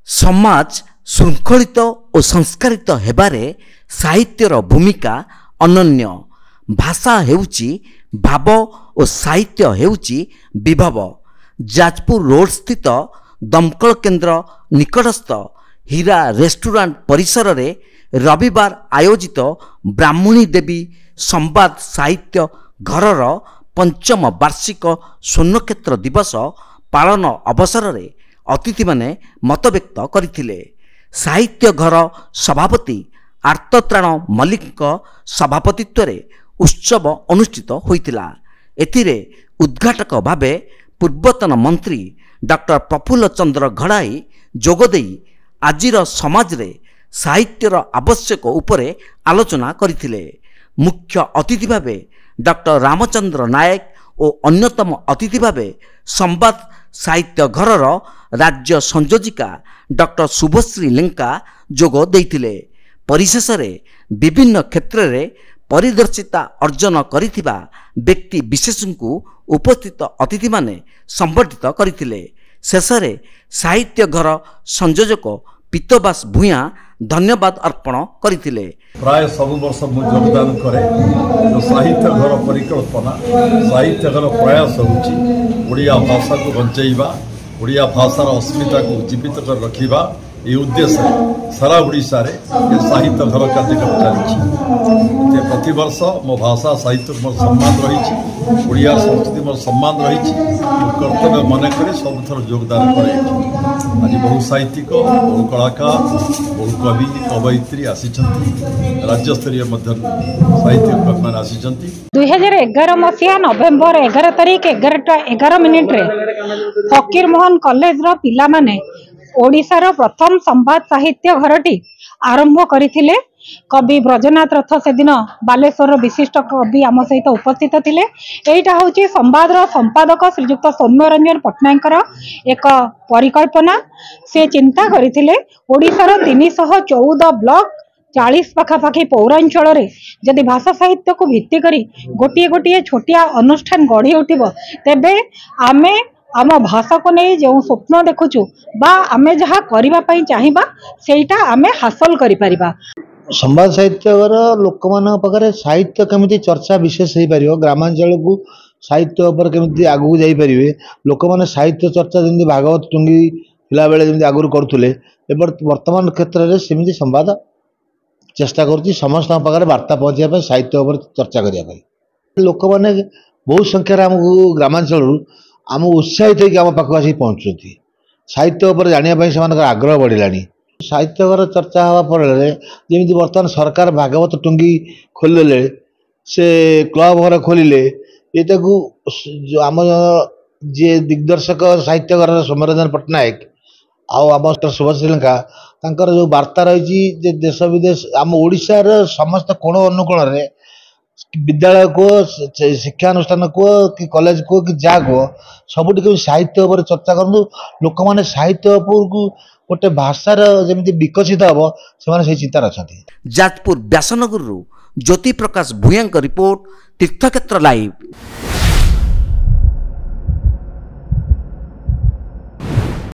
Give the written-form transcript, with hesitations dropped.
समाज शृंखलित और संस्कारित हेबारे साहित्यर भूमिका अनन्य। भाषा हेउची भाव और साहित्य हेउची विभव। जाजपुर रोड स्थित दमकल केन्द्र निकटस्थ हीरा रेस्टोरेंट परिसर रे रविवार आयोजित ब्राह्मणी देवी संवाद साहित्य घरर पंचम वार्षिक स्वर्णक्षेत्र दिवस पालन अवसर रे अतिथि माने मत व्यक्त करथिले। साहित्य घर सभापति आर्तत्राण मल्लिक सभापतित्व रे उत्सव अनुष्ठित होइतिला। एथिरे उद्घाटक भावे पूर्वतन मंत्री डॉक्टर प्रफुल्ल चंद्र घड़ाई जोगदेई आजिर समाज रे साहित्यर आवश्यक उपरे आलोचना करथिले। मुख्य अतिथि भावे डॉक्टर रामचंद्र नायक और अन्यतम अतिथि भावे संवाद साहित्य घरर राज्य संयोजिका डॉक्टर शुभश्री लेंका जोग देइथिले। परिशेष रे विभिन्न क्षेत्र रे परिदर्शिता अर्जन करिथिबा व्यक्ति विशेष को उपस्थित अतिथि माने संबर्धित करथिले। शेष रे साहित्य घर संयोजक पीतबास भूया धन्यवाद अर्पण करथिले। प्राय सब वर्ष मु योगदान करे जो साहित्य घर परिकल्पना साहित्य घर प्रयास होउची ओडिया भाषा को बंचैबा ओडिया भाषार अस्मिता को जीवित कर रखिबा ये उद्देश्य सारा ओडिशा रे ये साहित्य घर कार्यक्रम चली। प्रति वर्ष मो भाषा साहित्य मोर सम्मान रही ओडिया संस्कृति मोर सम्मान रही कर्तव्य मन कर सब थर योगदान करे। आज बहु साहित्यिक बहु कलाकार बहु कवि कवयित्री आसी राज्य स्तरीय साहित्यिक मान आसी 2011 मसीहा नवेम्बर 11 तारिख 11 मिनिट रे फकीर मोहन कॉलेज रो पिला माने ओडिशार प्रथम संवाद साहित्य घरटी आरंभ करथिले। कवि ब्रजनाथ रथ से दिन बालेश्वर विशिष्ट कवि आम सहित उपस्थित थिले। एटा होची संवाद संपादक श्रीजुक्त सौम्यरंजन पट्टनायक एक परिकल्पना से चिंता करथिले। ओडिशार 314 ब्लॉक 40 पाखापाखि पौरांचल रे जदि भाषा साहित्य को भित्ति करी गोटे गोटे छोटिया अनुष्ठान गढ़ी उठिबो तेबे आमे आम भाषा को नहीं जो स्वप्न देखुचु बा आमे जहाँ करिबा पई चाहिबा सेटा आमे हासिल करि परिबा। संवाद साहित्य लोक मान पाखरे साहित्य केमिति चर्चा विशेष हो पारिबो ग्रामांचल को साहित्य ऊपर केमिति आगु जाई परिबे लोक माने साहित्य चर्चा जेंति भागवत टुंगी पिला बेले जेंति आगुर करथुले वर्तमान क्षेत्र रे सेमिति संवाद चेष्टा करछि समस्त पाखरे वार्ता पहुंचिया पे साहित्य ऊपर चर्चा करिया पे लोक माने बहुत संख्या रे हमहु ग्रामांचल आम उत्साहित होकर आम पाक आस पहुँचुती साहित्य उपर जानापी से आग्रह बढ़लानी। साहित्य घर चर्चा हवा पर जमी बर्तमान सरकार भागवत टुंगी खोलिले से क्लब घर खोलिले ये आम जी दिग्दर्शक साहित्य घर सौम्यरंजन पट्टनायक आम शुभश्री लेंका जो वार्ता रही देश विदेश आम ओडिशार समस्त कोण अनुकोण विद्यालय को शिक्षानुष्ठान को कि कॉलेज को कि जा को सबुठी साहित्य उपर चर्चा करूँ लोक मैंने साहित्य को गोटे भाषार जमी विकसित हम से चिंतार अच्छा। जाजपुर व्यासनगर ज्योति प्रकाश भूया रिपोर्ट तीर्थक्षेत्र लाइव।